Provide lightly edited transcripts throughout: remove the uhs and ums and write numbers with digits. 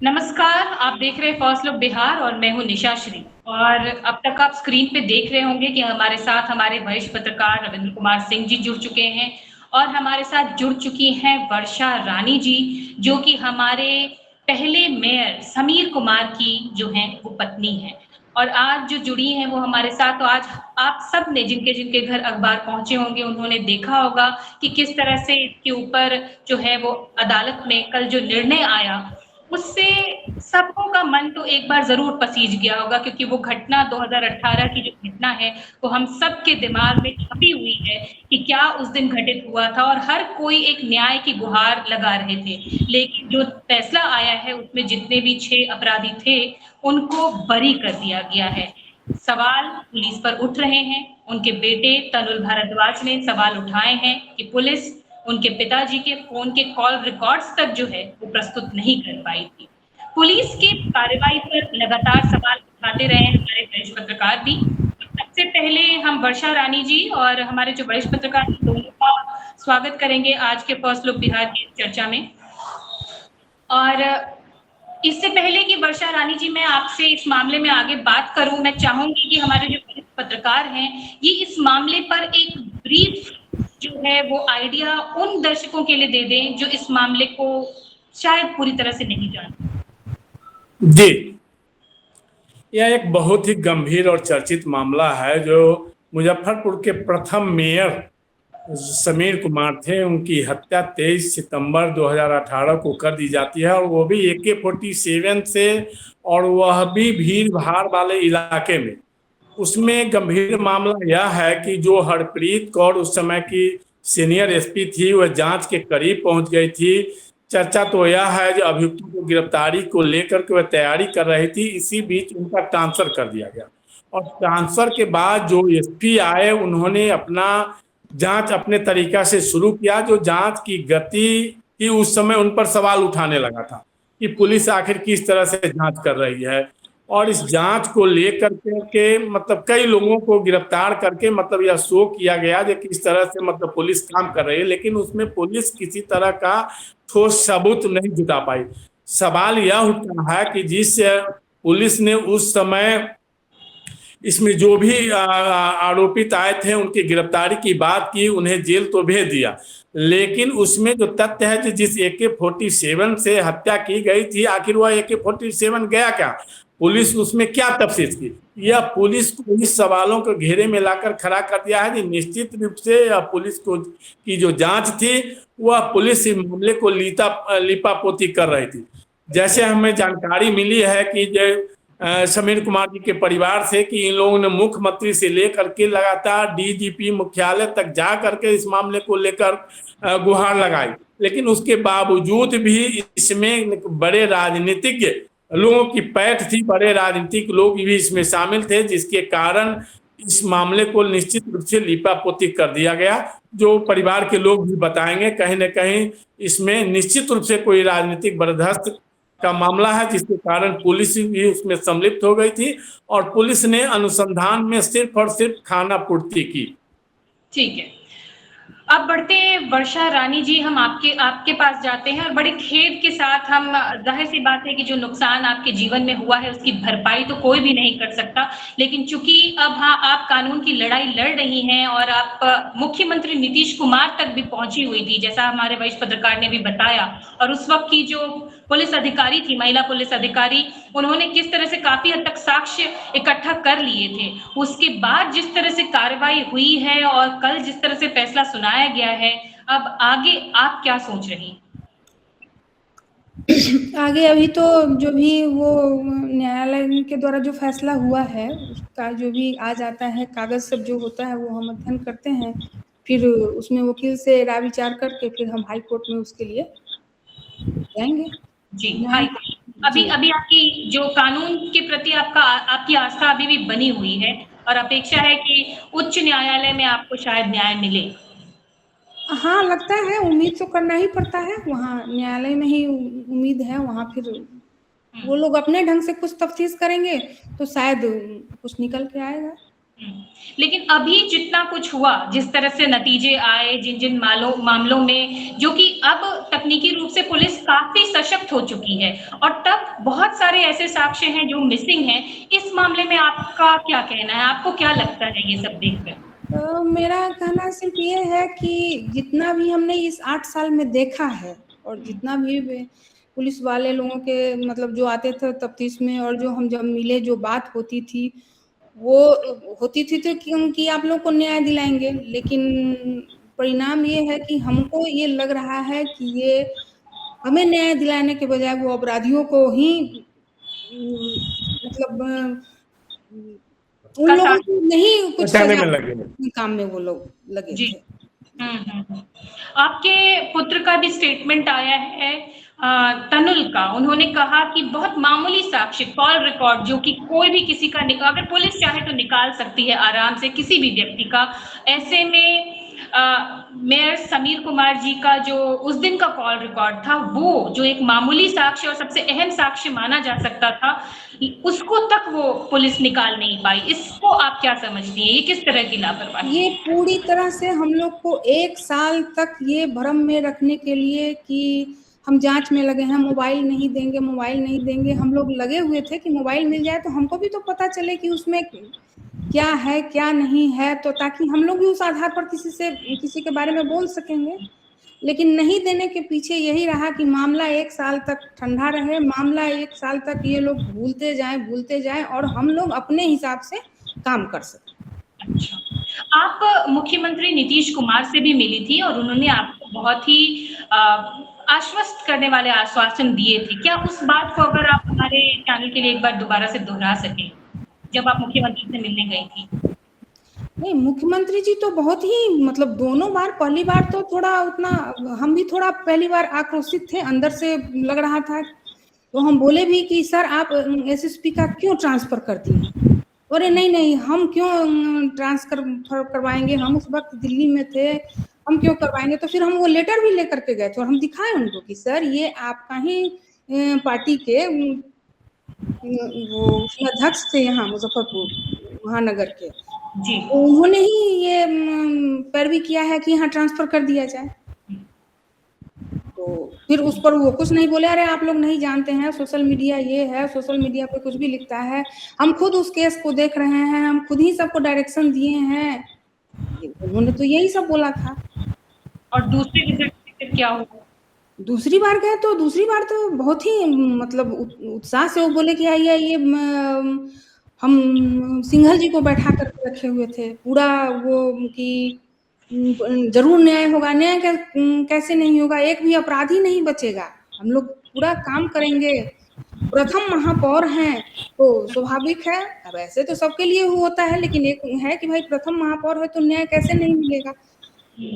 नमस्कार, आप देख रहे हैं फर्स्ट लुक बिहार और मैं हूँ निशा श्री। और अब तक आप स्क्रीन पे देख रहे होंगे कि हमारे साथ हमारे वरिष्ठ पत्रकार रविंद्र कुमार सिंह जी जुड़ चुके हैं और हमारे साथ जुड़ चुकी हैं वर्षा रानी जी, जो कि हमारे पहले मेयर समीर कुमार की जो हैं वो पत्नी हैं। और आज जो जुड़ी हैं वो हमारे साथ, तो आज आप सब ने जिनके जिनके घर अखबार पहुंचे होंगे उन्होंने देखा होगा कि किस तरह से इसके ऊपर जो है वो अदालत में कल जो निर्णय आया उससे सबों का मन तो एक बार ज़रूर पसीज गया होगा, क्योंकि वो घटना 2018 की जो घटना है वो हम सबके दिमाग में छपी हुई है कि क्या उस दिन घटित हुआ था और हर कोई एक न्याय की गुहार लगा रहे थे। लेकिन जो फैसला आया है उसमें जितने भी 6 अपराधी थे उनको बरी कर दिया गया है। सवाल पुलिस पर उठ रहे हैं। उनके बेटे तनुल भारद्वाज ने सवाल उठाए हैं कि पुलिस उनके पिताजी के फोन के कॉल रिकॉर्ड्स तक जो है वो प्रस्तुत नहीं कर पाई थी। पुलिस की कार्रवाई पर लगातार सवाल उठाते रहे हैं हमारे वरिष्ठ पत्रकार भी। सबसे पहले हम वर्षा रानी जी और हमारे जो वरिष्ठ पत्रकार हैं दोनों का स्वागत करेंगे आज के फर्स्ट लुक बिहार की चर्चा में। और इससे पहले कि वर्षा रानी जी मैं आपसे इस मामले में आगे बात करूं, मैं चाहूंगी कि हमारे जो पत्रकार हैं ये इस मामले पर एक ब्रीफ जो है वो आइडिया उन दर्शकों के लिए दे दें जो इस मामले को शायद पूरी तरह से नहीं जानते। जी, यह एक बहुत ही गंभीर और चर्चित मामला है जो मुजफ्फरपुर के प्रथम मेयर समीर कुमार थे। उनकी हत्या 23 सितंबर 2018 को कर दी जाती है और वो भी AK-47 से, और वह भी भीड़ भाड़ वाले इलाके में। उसमें गंभीर मामला यह है कि जो हरप्रीत कौर उस समय की सीनियर SP थी वह जांच के करीब पहुंच गई थी। चर्चा तो यह है जो अभियुक्तों को गिरफ्तारी को लेकर के वह तैयारी कर रही थी, इसी बीच उनका ट्रांसफर कर दिया गया। और ट्रांसफर के बाद जो SP आए उन्होंने अपना जांच अपने तरीका से शुरू किया। जो जांच की गति थी उस समय उन पर सवाल उठाने लगा था कि पुलिस आखिर किस तरह से जांच कर रही है। और इस जांच को लेकर के मतलब कई लोगों को गिरफ्तार करके मतलब यह शो किया गया कि किस तरह से मतलब पुलिस काम कर रही है, लेकिन उसमें पुलिस किसी तरह का ठोस सबूत नहीं जुटा पाई। सवाल यह उठता है कि जिस पुलिस ने उस समय इसमें जो भी आरोपित आए थे उनकी गिरफ्तारी की बात की, उन्हें जेल तो भेज दिया, लेकिन उसमें जो तथ्य है कि जिस AK-47 से हत्या की गई थी आखिर वह AK-47 गया क्या, पुलिस उसमें क्या तफ्तीश की, यह पुलिस को इस सवालों को घेरे में लाकर खड़ा कर दिया है कि निश्चित रूप से पुलिस को की जो जांच थी वह पुलिस इस मामले को लिपापोती कर रही थी। जैसे हमें जानकारी मिली है कि समीर कुमार जी के परिवार से कि इन लोगों ने मुख्यमंत्री से लेकर के लगातार DGP मुख्यालय तक जा करके इस मामले को लेकर गुहार लगाई, लेकिन उसके बावजूद भी इसमें बड़े राजनीतिक लोगों की पैठ थी, बड़े राजनीतिक लोग भी इसमें शामिल थे, जिसके कारण इस मामले को निश्चित रूप से लिपापोती कर दिया गया। जो परिवार के लोग भी बताएंगे कहीं न कहीं इसमें निश्चित रूप से कोई राजनीतिक बर्दाश्त का मामला है, जिसके कारण पुलिस भी उसमें सम्मिलित हो गई थी और पुलिस ने अनुसंधान में सिर्फ और सिर्फ खाना पूर्ति की। ठीक है, अब बढ़ते वर्षा रानी जी, हम आपके आपके पास जाते हैं और बड़े खेद के साथ हम, जाहिर सी बात है कि जो नुकसान आपके जीवन में हुआ है उसकी भरपाई तो कोई भी नहीं कर सकता, लेकिन चूंकि अब हाँ आप कानून की लड़ाई लड़ रही हैं और आप मुख्यमंत्री नीतीश कुमार तक भी पहुंची हुई थी जैसा हमारे वरिष्ठ पत्रकार ने भी बताया। और उस वक्त की जो पुलिस अधिकारी थी, महिला पुलिस अधिकारी, उन्होंने किस तरह से काफी हद तक साक्ष्य इकट्ठा कर लिए थे। उसके बाद जिस तरह से कार्रवाई हुई है और कल जिस तरह से फैसला सुनाया गया है, अब आगे आप क्या सोच रही? आगे अभी तो जो भी वो न्यायालय के द्वारा जो फैसला हुआ है उसका जो भी आ जाता है कागज सब जो होता है वो हम अध्ययन करते हैं, फिर उसमें वकील से राय विचार करके फिर हम हाई कोर्ट में उसके लिए जाएंगे। जी, हाई अभी अभी आपकी जो कानून के प्रति आपकी आस्था अभी भी बनी हुई है और अपेक्षा है कि उच्च न्यायालय में आपको शायद न्याय मिले। हाँ, लगता है, उम्मीद तो करना ही पड़ता है, वहाँ न्यायालय में ही उम्मीद है, वहाँ फिर वो लोग अपने ढंग से कुछ तफ्तीश करेंगे तो शायद कुछ निकल के आएगा। लेकिन अभी जितना कुछ हुआ, जिस तरह से नतीजे आए, जिन मामलों में, जो कि अब तकनीकी रूप से पुलिस काफी सशक्त हो चुकी है, और तब बहुत सारे ऐसे साक्ष्य हैं जो मिसिंग हैं। इस मामले में आपका क्या कहना है? आपको क्या लगता है ये सब देखकर? मेरा कहना सिर्फ ये है कि जितना भी हमने इस 8 साल में देखा है, और जितना भी पुलिस वाले लोगों के मतलब जो आते थे तफ्तीश में, और जो हम जब मिले, जो बात होती थी वो होती थी, तो क्योंकि आप लोग को न्याय दिलाएंगे, लेकिन परिणाम ये है कि हमको ये लग रहा है कि ये हमें न्याय दिलाने के बजाय वो अपराधियों को ही मतलब उन लोगों को नहीं कुछ बचाने में लगे काम में वो लोग लगे जी। थे। आपके पुत्र का भी स्टेटमेंट आया है, तनुल का। उन्होंने कहा कि बहुत मामूली साक्ष्य, कॉल रिकॉर्ड, जो कि कोई भी किसी का अगर पुलिस चाहे तो निकाल सकती है आराम से किसी भी व्यक्ति का। ऐसे में मेयर समीर कुमार जी का जो उस दिन का कॉल रिकॉर्ड था, वो जो एक मामूली साक्ष्य और सबसे अहम साक्ष्य माना जा सकता था, उसको तक वो पुलिस निकाल नहीं पाई। इसको आप क्या समझती हैं? ये किस तरह की लापरवाही? ये पूरी तरह से हम लोग को 1 साल तक ये भ्रम में रखने के लिए कि हम जांच में लगे हैं, मोबाइल नहीं देंगे, मोबाइल नहीं देंगे। हम लोग लगे हुए थे कि मोबाइल मिल जाए तो हमको भी तो पता चले कि उसमें क्या है क्या नहीं है, तो ताकि हम लोग भी उस आधार पर किसी के बारे में बोल सकेंगे। लेकिन नहीं देने के पीछे यही रहा कि मामला 1 साल तक ठंडा रहे, मामला 1 साल तक ये लोग भूलते जाएं और हम लोग अपने हिसाब से काम कर सकें। अच्छा, आप मुख्यमंत्री नीतीश कुमार से भी मिली थी और उन्होंने आपको बहुत ही आश्वस्त करने वाले आश्वासन दिए थे। क्या उस बात को अगर आप हमारे चैनल के लिए एक बार दोबारा से दोहरा सकें, जब आप मुख्यमंत्री से मिलने गई थी? नहीं, मुख्यमंत्री जी तो बहुत ही मतलब दोनों बार, पहली बार तो थोड़ा उतना हम भी थोड़ा पहली बार आक्रोशित थे, अंदर से लग रहा था। तो हम बोले भी कि सर आप एसएसपी का क्यों ट्रांसफर कर दिए? अरे नहीं हम क्यों ट्रांसफर करवाएंगे, हम उस वक्त दिल्ली में थे, हम क्यों करवाएंगे? तो फिर हम वो लेटर भी लेकर के गए थे और हम दिखाए उनको कि सर ये आपका ही पार्टी के वो अध्यक्ष थे यहाँ मुजफ्फरपुर महानगर के जी। उन्होंने ही ये पैरवी किया है कि यहाँ ट्रांसफर कर दिया जाए। तो फिर उस पर वो कुछ नहीं बोले। अरे आप लोग नहीं जानते हैं, सोशल मीडिया ये है, सोशल मीडिया पे कुछ भी लिखता है। हम खुद उस केस को देख रहे हैं, हम खुद ही सबको डायरेक्शन दिए हैं। उन्होंने तो यही सब बोला था। और दूसरे विजिट में फिर क्या हुआ? दूसरी बार गए तो दूसरी बार तो बहुत ही मतलब उत्साह से वो बोले कि आइए हम सिंघल जी को बैठा करके रखे हुए थे, पूरा वो कि जरूर न्याय होगा। न्याय कैसे नहीं होगा? एक भी अपराधी नहीं बचेगा, हम लोग पूरा काम करेंगे। प्रथम महापौर हैं तो स्वाभाविक है, अब ऐसे तो सबके लिए होता है, लेकिन एक है कि भाई प्रथम महापौर है तो न्याय कैसे नहीं मिलेगा।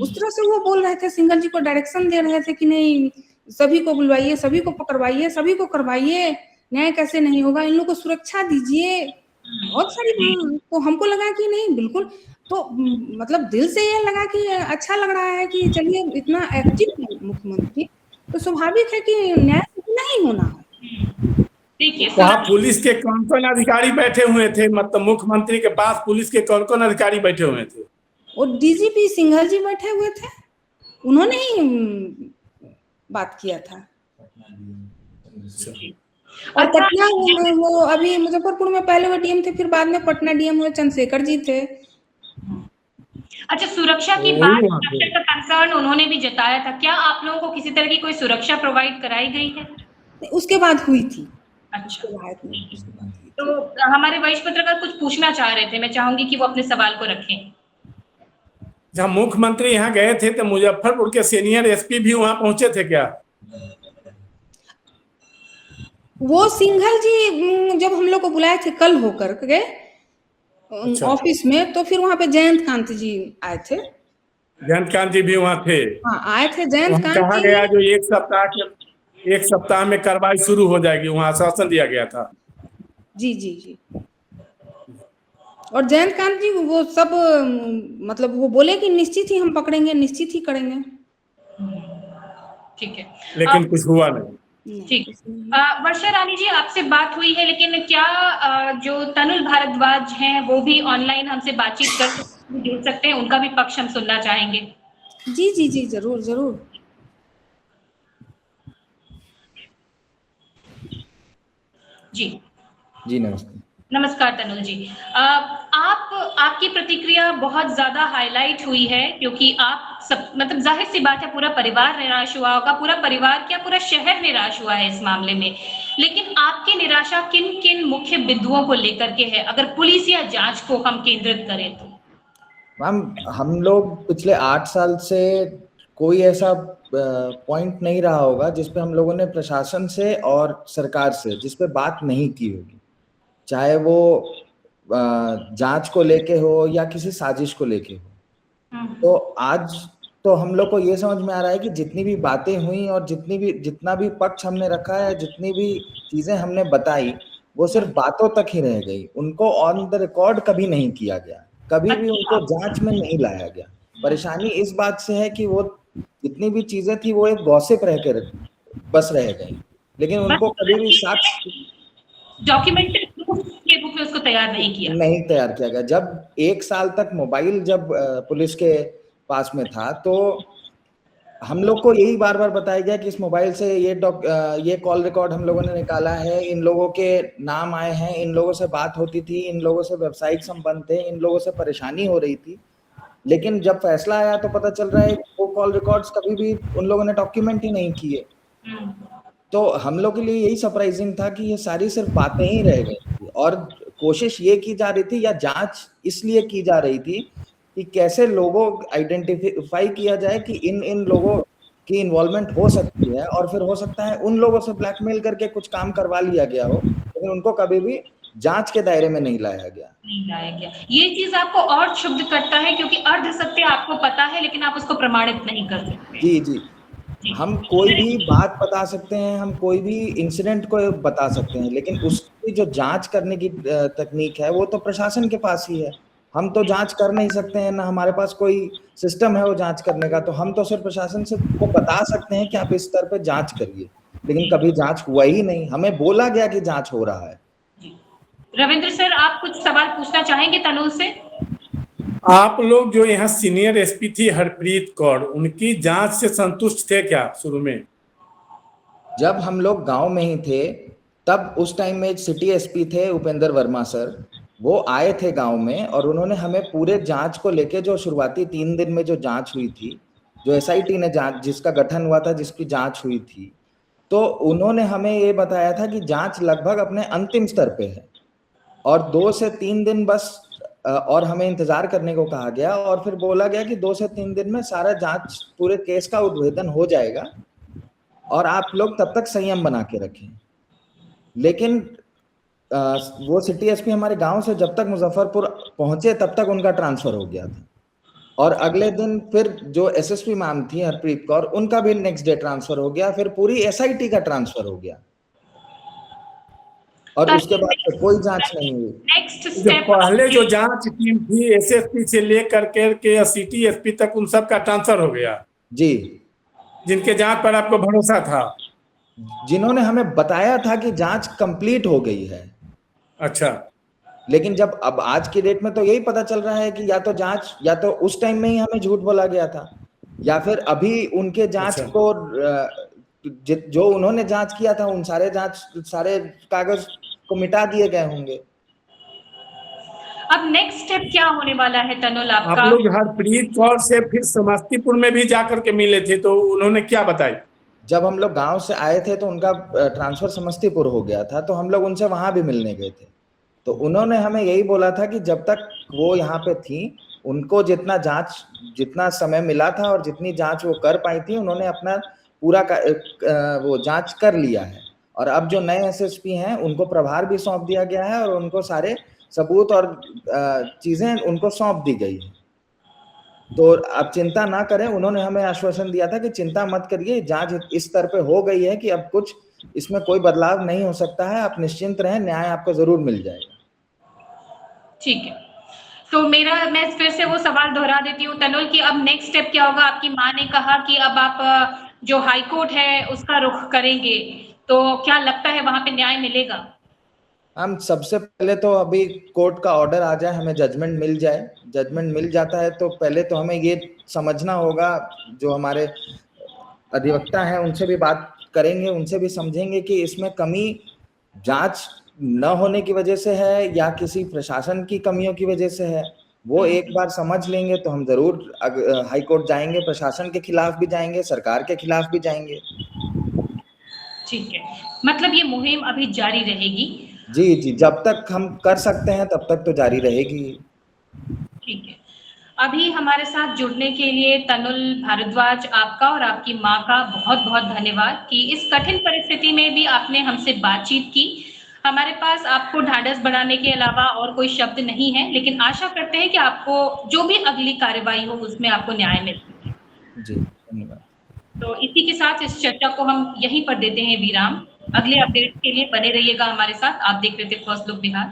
उस तरह से वो बोल रहे थे, सिंघल जी को डायरेक्शन दे रहे थे कि नहीं सभी को बुलवाइए, सभी को पकड़वाइए, सभी को करवाइए, न्याय कैसे नहीं होगा, इन लोगों को सुरक्षा दीजिए, बहुत सारी। तो हमको लगा कि नहीं बिल्कुल, तो मतलब दिल से ये लगा कि अच्छा लग रहा है कि चलिए इतना एक्टिव है मुख्यमंत्री, तो स्वाभाविक है कि न्याय नहीं होना है। देखिए, वहाँ पुलिस के कौन कौन अधिकारी बैठे हुए थे? मतलब मुख्यमंत्री के पास पुलिस के कौन कौन अधिकारी बैठे हुए थे? और डीजीपी सिंघल जी बैठे हुए थे, उन्होंने ही बात किया था। और पटना वो अभी मुजफ्फरपुर में पहले वो डीएम थे, फिर बाद में पटना डीएम हुए, चंद्रशेखर जी थे। अच्छा, सुरक्षा की बात, सुरक्षा का कंसर्न उन्होंने भी जताया था। क्या आप लोगों को किसी तरह की कोई सुरक्षा प्रोवाइड कराई गई है? उसके बाद हुई थी। अच्छा, तो हमारे वरिष्ठ पत्रकार कुछ पूछना चाह रहे थे, मैं चाहूंगी कि वो अपने सवाल को रखें। जब मुख्यमंत्री यहाँ गए थे तो मुजफ्फरपुर के सीनियर एसपी भी वहां पहुंचे थे क्या? वो सिंघल जी जब हम लोग को बुलाए थे कल होकर के ऑफिस में, तो फिर वहां पे जयंत कांत जी आए थे। जयंत कांत जी भी वहां थे? हाँ, आए थे जयंत कांत जी। कहा गया जो एक सप्ताह में कार्रवाई शुरू हो जाएगी, वहां आश्वासन दिया गया था। जी। और जयंत कांत जी वो सब मतलब वो बोले कि निश्चित ही हम पकड़ेंगे, निश्चित ही करेंगे। ठीक है, लेकिन कुछ हुआ नहीं। नहीं, ठीक। कुछ नहीं। वर्षा रानी जी, आपसे बात हुई है, लेकिन क्या जो तनुल भारद्वाज हैं वो भी ऑनलाइन हमसे बातचीत कर जुड़ सकते हैं? उनका भी पक्ष हम सुनना चाहेंगे। जी, जी, जी, ज़रूर, ज़रूर। जी। जी, नमस्ते। नमस्कार तनुल जी। आपकी प्रतिक्रिया बहुत ज़्यादा हाइलाइट हुई है, क्योंकि आप सब मतलब ज़ाहिर-सी बात है, पूरा परिवार निराश हुआ होगा, पूरा परिवार क्या पूरा शहर निराश हुआ है इस मामले में। लेकिन आपकी निराशा किन-किन मुख्य बिंदुओं को लेकर के है, अगर पुलिस या जाँच को हम केंद्रित करें तो? मैम, हम लोग पिछले 8 साल से कोई ऐसा पॉइंट नहीं रहा होगा जिस पे हम लोगों ने प्रशासन से और सरकार से जिस पे बात नहीं की होगी, चाहे वो जांच को लेके हो या किसी साजिश को लेके हो। तो आज तो हम लोग को ये समझ में आ रहा है कि जितनी भी बातें हुई और जितना भी पक्ष हमने रखा है, जितनी भी चीजें हमने बताई, वो सिर्फ बातों तक ही रह गई। उनको ऑन द रिकॉर्ड कभी नहीं किया गया, कभी भी उनको जांच में नहीं लाया गया। परेशानी इस बात से है कि वो जितनी भी चीजें थी वो एक गॉसिप रह कर बस रह गई, लेकिन उनको कभी भी साक्ष्य डॉक्यूमेंट्री प्रूफ के रूप में उसको तैयार नहीं किया गया। जब 1 साल तक मोबाइल जब पुलिस के पास में था, तो हम लोग को यही बार बार बताया गया कि इस मोबाइल से ये कॉल रिकॉर्ड हम लोगों ने निकाला है, इन लोगों के नाम आए हैं, इन लोगों से बात होती थी, इन लोगों से व्यावसायिक संबंध थे, इन लोगों से परेशानी हो रही थी। लेकिन जब फैसला आया तो पता चल रहा है वो कॉल रिकॉर्ड्स कभी भी उन लोगों ने डॉक्यूमेंट ही नहीं किए। तो हम लोग के लिए यही सरप्राइजिंग था कि ये सारी सिर्फ बातें ही रह गई थी, और कोशिश ये की जा रही थी या जांच इसलिए की जा रही थी कि कैसे लोगों आइडेंटिफाई किया जाए कि इन लोगों की इन्वॉल्वमेंट हो सकती है, और फिर हो सकता है उन लोगों से ब्लैकमेल करके कुछ काम करवा लिया गया हो, लेकिन उनको कभी भी जांच के दायरे में नहीं लाया गया। ये चीज आपको और क्षुब्ध करता है, क्योंकि अर्ध सत्य आपको पता है लेकिन आप उसको प्रमाणित नहीं कर सकते। जी, हम कोई भी बात बता सकते हैं, हम कोई भी इंसिडेंट को बता सकते हैं, लेकिन उसकी जो जांच करने की तकनीक है वो तो प्रशासन के पास ही है। हम तो जांच कर नहीं सकते हैं, ना हमारे पास कोई सिस्टम है वो जांच करने का। तो हम तो सिर्फ प्रशासन से को बता सकते हैं कि आप इस स्तर पे जांच करिए, लेकिन कभी जांच हुआ ही नहीं। हमें बोला गया कि जांच हो रहा है। रविंद्र सर, आप कुछ सवाल पूछना चाहेंगे तनुल से? आप लोग जो यहाँ सीनियर एसपी थी हरप्रीत कौर, उनकी जांच से संतुष्ट थे क्या शुरू में? जब हम लोग गांव में ही थे, तब उस टाइम में सिटी एसपी थे उपेंद्र वर्मा सर, वो आए थे गांव में, और उन्होंने हमें पूरे जांच को लेके जो शुरुआती 3 दिन में जो जांच हुई थी, जो एसआईटी ने जांच जिसका गठन हुआ था, जिसकी जांच हुई थी, तो उन्होंने हमें ये बताया था कि जांच लगभग अपने अंतिम स्तर पे है, और 2 से 3 दिन बस और हमें इंतजार करने को कहा गया, और फिर बोला गया कि 2 से 3 दिन में सारा जांच पूरे केस का उद्भेदन हो जाएगा और आप लोग तब तक संयम बना के रखें। लेकिन वो सिटी एसपी हमारे गांव से जब तक मुजफ्फरपुर पहुंचे तब तक उनका ट्रांसफर हो गया था, और अगले दिन फिर जो एसएसपी मैम थी हरप्रीत कौर, उनका भी नेक्स्ट डे ट्रांसफर हो गया, फिर पूरी एसआईटी का ट्रांसफर हो गया, और उसके बाद कोई जांच नहीं हुई। नेक्स्ट स्टेप, पहले जो जांच टीम थी एसएसपी से लेकर के सिटी एसपी तक, उन सब का ट्रांसफर हो गया जी, जिनके जांच पर आपको भरोसा था, जिन्होंने हमें बताया था कि जांच कंप्लीट हो गई है। अच्छा, लेकिन जब अब आज की डेट में तो यही पता चल रहा है कि या तो जांच, या तो उस टाइम में ही हमें झूठ बोला गया था, या फिर अभी उनके जांच अच्छा। को जो उन्होंने जांच किया था उन सारे कागज को मिटा दिए गए होंगे। अब नेक्स्ट स्टेप क्या होने वाला है तनुल आपका? आप लोग हरप्रीत कौर से फिर समस्तीपुर में भी जाकर के मिले थे, तो उन्होंने क्या बताई? जब हम लोग गांव से आए थे तो उनका ट्रांसफर समस्तीपुर हो गया था, तो हम लोग उनसे वहां भी मिलने गए थे, तो उन्होंने हमें यही बोला था कि जब तक वो यहाँ पे थी, उनको जितना समय मिला था और जितनी जांच वो कर पाई थी, उन्होंने अपना पूरा वो जांच कर लिया है, और अब जो नए एसएसपी हैं उनको प्रभार भी सौंप दिया गया है, और उनको सारे सबूत और चीजें उनको सौंप दी गई है। तो आप चिंता ना करें, उन्होंने हमें आश्वासन दिया था कि चिंता मत करिए, जांच इस स्तर पे हो गई है कि अब कुछ इसमें कोई बदलाव नहीं हो सकता है, आप निश्चिंत रहें, न्याय आपको जरूर मिल जाएगा। ठीक है, तो मैं फिर से वो सवाल दोहरा देती हूँ तनुल की, अब नेक्स्ट स्टेप क्या होगा? आपकी माँ ने कहा कि अब आप जो हाई कोर्ट है उसका रुख करेंगे, तो क्या लगता है वहां पे न्याय मिलेगा? हम सबसे पहले तो अभी कोर्ट का ऑर्डर आ जाए, हमें जजमेंट मिल जाए। जजमेंट मिल जाता है तो पहले तो हमें ये समझना होगा, जो हमारे अधिवक्ता हैं उनसे भी बात करेंगे, उनसे भी समझेंगे कि इसमें कमी जांच न होने की वजह से है या किसी प्रशासन की कमियों की वजह से है। वो एक बार समझ लेंगे तो हम जरूर हाई कोर्ट जाएंगे, प्रशासन के खिलाफ भी जाएंगे, सरकार के खिलाफ भी जाएंगे। ठीक है, मतलब ये मुहिम अभी जारी रहेगी? जी जी, जब तक हम कर सकते हैं तब तक तो जारी रहेगी। ठीक है, अभी हमारे साथ जुड़ने के लिए तनुल भारद्वाज, आपका और आपकी माँ का बहुत बहुत धन्यवाद कि इस कठिन परिस्थिति में भी आपने हमसे बातचीत की। हमारे पास आपको ढांढस बढ़ाने के अलावा और कोई शब्द नहीं है, लेकिन आशा करते हैं कि आपको जो भी अगली कार्रवाई हो उसमें आपको न्याय मिल सके। जी धन्यवाद। तो इसी के साथ इस चर्चा को हम यहीं पर देते हैं विराम। अगले अपडेट के लिए बने रहिएगा हमारे साथ। आप देख रहे थे फर्स्ट लुक बिहार।